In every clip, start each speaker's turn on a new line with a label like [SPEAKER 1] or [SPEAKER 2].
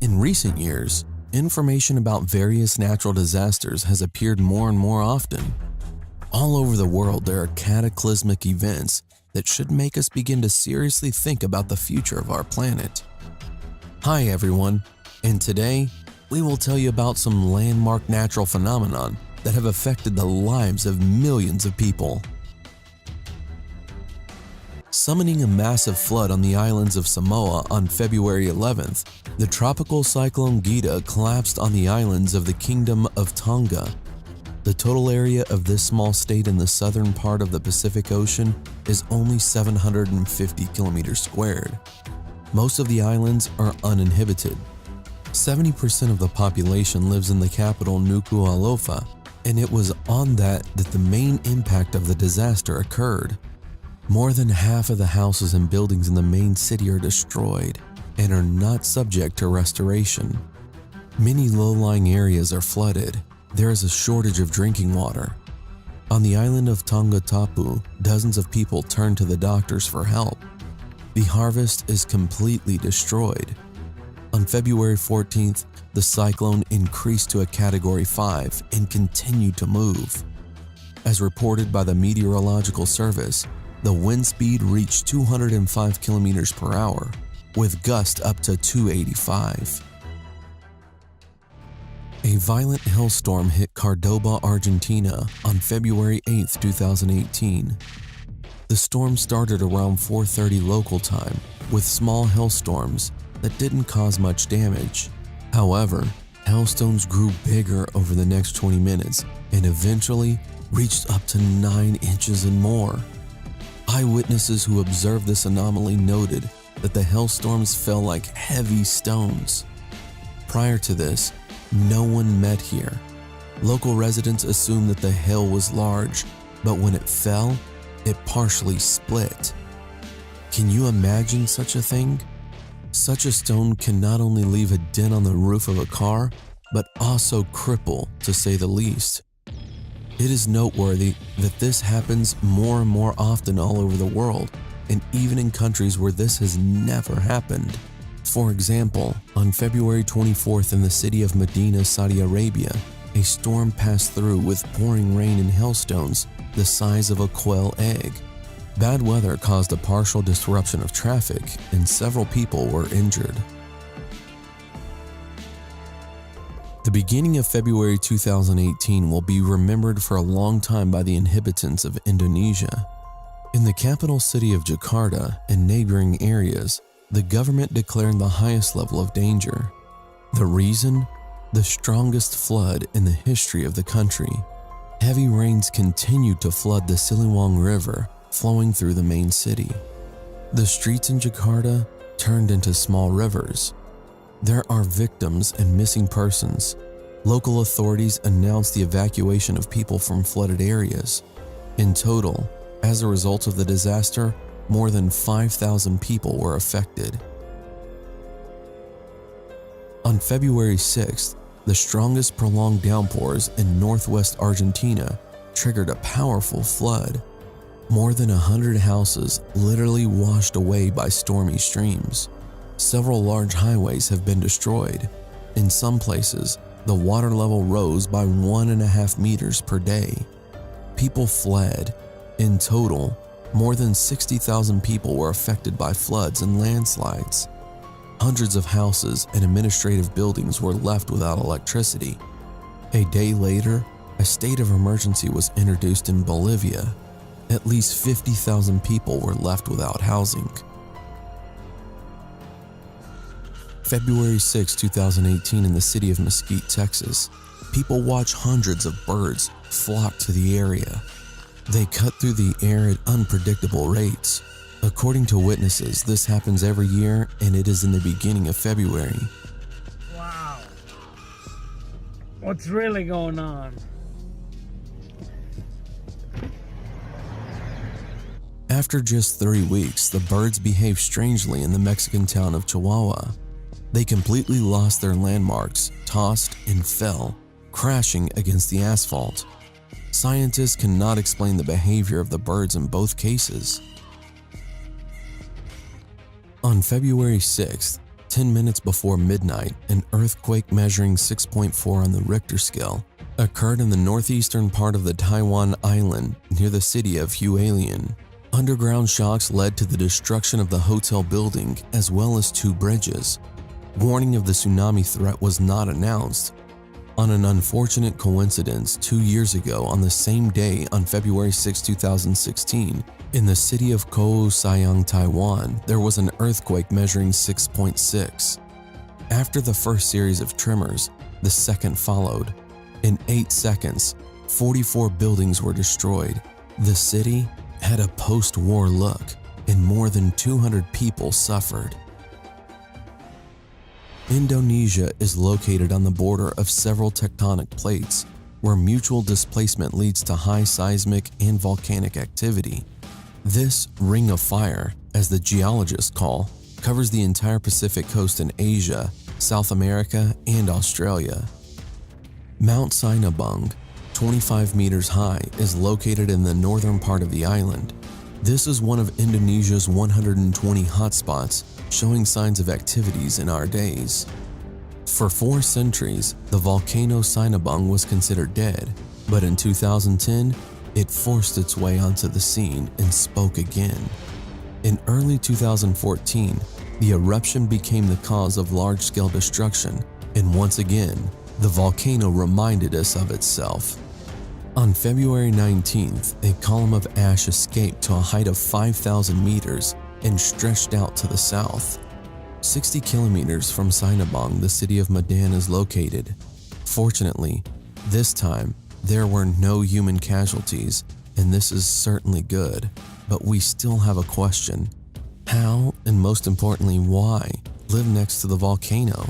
[SPEAKER 1] In recent years, information about various natural disasters has appeared more and more often. All over the world, there are cataclysmic events that should make us begin to seriously think about the future of our planet. Hi everyone, and today we will tell you about some landmark natural phenomenon that have affected the lives of millions of people. Summoning a massive flood on the islands of Samoa on February 11th, the tropical cyclone Gita collapsed on the islands of the Kingdom of Tonga. The total area of this small state in the southern part of the Pacific Ocean is only 750 kilometers squared. Most of the islands are uninhabited. 70% of the population lives in the capital Nuku'alofa, and it was on that the main impact of the disaster occurred. More than half of the houses and buildings in the main city are destroyed and are not subject to restoration. Many low-lying areas are flooded. There is a shortage of drinking water. On the island of Tonga Tapu, dozens of people turn to the doctors for help. The harvest is completely destroyed. On February 14th, the cyclone increased to a Category 5 and continued to move. As reported by the Meteorological Service, the wind speed reached 205 kilometers per hour, with gusts up to 285. A violent hailstorm hit Cordoba, Argentina on February 8, 2018. The storm started around 4:30 local time with small hailstorms that didn't cause much damage. However, hailstones grew bigger over the next 20 minutes and eventually reached up to 9 inches and more. Eyewitnesses who observed this anomaly noted that the hailstorms fell like heavy stones. Prior to this, no one met here. Local residents assumed that the hail was large, but when it fell, it partially split. Can you imagine such a thing? Such a stone can not only leave a dent on the roof of a car, but also cripple, to say the least. It is noteworthy that this happens more and more often all over the world, and even in countries where this has never happened. For example, on February 24th in the city of Medina, Saudi Arabia, a storm passed through with pouring rain and hailstones the size of a quail egg. Bad weather caused a partial disruption of traffic, and several people were injured. The beginning of February 2018 will be remembered for a long time by the inhabitants of Indonesia. In the capital city of Jakarta and neighboring areas, the government declared the highest level of danger. The reason? The strongest flood in the history of the country. Heavy rains continued to flood the Siliwang River, flowing through the main city. The streets in Jakarta turned into small rivers. There are victims and missing persons. Local authorities announced the evacuation of people from flooded areas. In total, as a result of the disaster, more than 5,000 people were affected. On February 6th, the strongest prolonged downpours in northwest Argentina triggered a powerful flood. More than 100 houses literally washed away by stormy streams. Several large highways have been destroyed. In some places, the water level rose by 1.5 meters per day. People fled. In total, more than 60,000 people were affected by floods and landslides. Hundreds of houses and administrative buildings were left without electricity. A day later, a state of emergency was introduced in Bolivia. At least 50,000 people were left without housing. February 6, 2018 in the city of Mesquite, Texas, people watch hundreds of birds flock to the area. They cut through the air at unpredictable rates. According to witnesses, this happens every year and it is in the beginning of February.
[SPEAKER 2] Wow. What's really going on?
[SPEAKER 1] After just 3 weeks, the birds behaved strangely in the Mexican town of Chihuahua. They completely lost their landmarks, tossed and fell, crashing against the asphalt. Scientists cannot explain the behavior of the birds in both cases. On February 6th, 10 minutes before midnight, an earthquake measuring 6.4 on the Richter scale occurred in the northeastern part of the Taiwan island near the city of Hualien. Underground shocks led to the destruction of the hotel building as well as 2 bridges. Warning of the tsunami threat was not announced. On an unfortunate coincidence, 2 years ago on the same day on February 6, 2016, in the city of Kaohsiung, Taiwan, there was an earthquake measuring 6.6. After the first series of tremors, the second followed. In 8 seconds, 44 buildings were destroyed. The city had a post-war look, and more than 200 people suffered. Indonesia is located on the border of several tectonic plates, where mutual displacement leads to high seismic and volcanic activity. This ring of fire, as the geologists call, covers the entire Pacific coast in Asia, South America, and Australia. Mount Sinabung, 25 meters high, is located in the northern part of the island. This is one of Indonesia's 120 hotspots, showing signs of activities in our days. For 4 centuries, the volcano Sinabung was considered dead, but in 2010, it forced its way onto the scene and spoke again. In early 2014, the eruption became the cause of large-scale destruction, and once again, the volcano reminded us of itself. On February 19th, a column of ash escaped to a height of 5,000 meters and stretched out to the south. 60 kilometers from Sinabung, the city of Medan is located. Fortunately, this time, there were no human casualties, and this is certainly good, but we still have a question. How, and most importantly, why, live next to the volcano?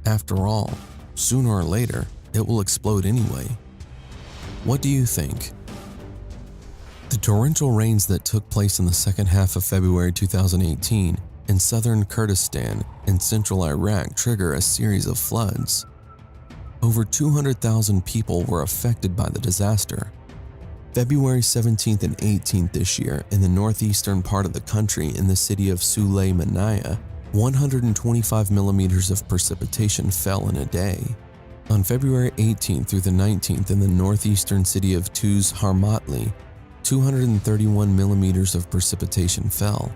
[SPEAKER 1] After all, sooner or later, it will explode anyway. What do you think? The torrential rains that took place in the second half of February 2018 in southern Kurdistan and central Iraq trigger a series of floods. Over 200,000 people were affected by the disaster. February 17th and 18th this year in the northeastern part of the country in the city of Sulaymaniyah, 125 millimeters of precipitation fell in a day. On February 18th through the 19th in the northeastern city of Tuz Harmatli, 231 millimeters of precipitation fell.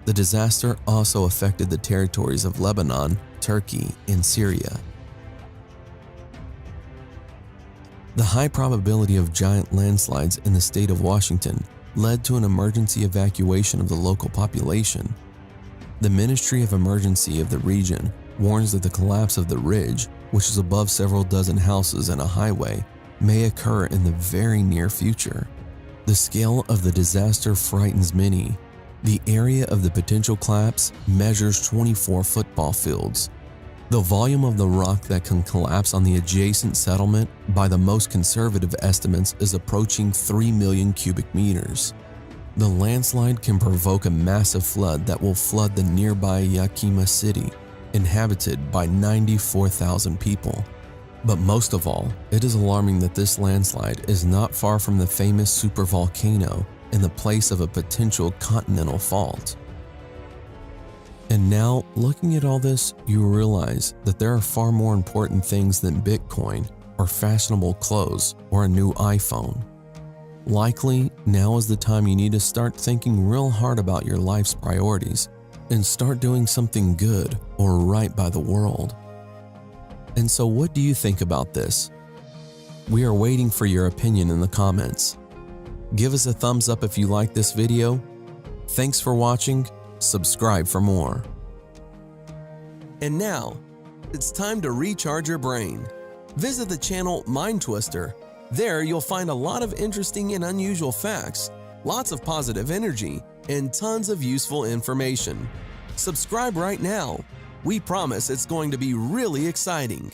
[SPEAKER 1] The disaster also affected the territories of Lebanon, Turkey, and Syria. The high probability of giant landslides in the state of Washington led to an emergency evacuation of the local population. The Ministry of Emergency of the region warns that the collapse of the ridge, which is above several dozen houses and a highway, may occur in the very near future. The scale of the disaster frightens many. The area of the potential collapse measures 24 football fields. The volume of the rock that can collapse on the adjacent settlement, by the most conservative estimates, is approaching 3 million cubic meters. The landslide can provoke a massive flood that will flood the nearby Yakima city, inhabited by 94,000 people. But most of all, it is alarming that this landslide is not far from the famous supervolcano in the place of a potential continental fault. And now, looking at all this, you realize that there are far more important things than Bitcoin or fashionable clothes or a new iPhone. Likely, now is the time you need to start thinking real hard about your life's priorities and start doing something good or right by the world. And so what do you think about this? We are waiting for your opinion in the comments. Give us a thumbs up if you like this video. Thanks for watching. Subscribe for more. And now, it's time to recharge your brain. Visit the channel Mind Twister. There you'll find a lot of interesting and unusual facts, lots of positive energy, and tons of useful information. Subscribe right now. We promise it's going to be really exciting.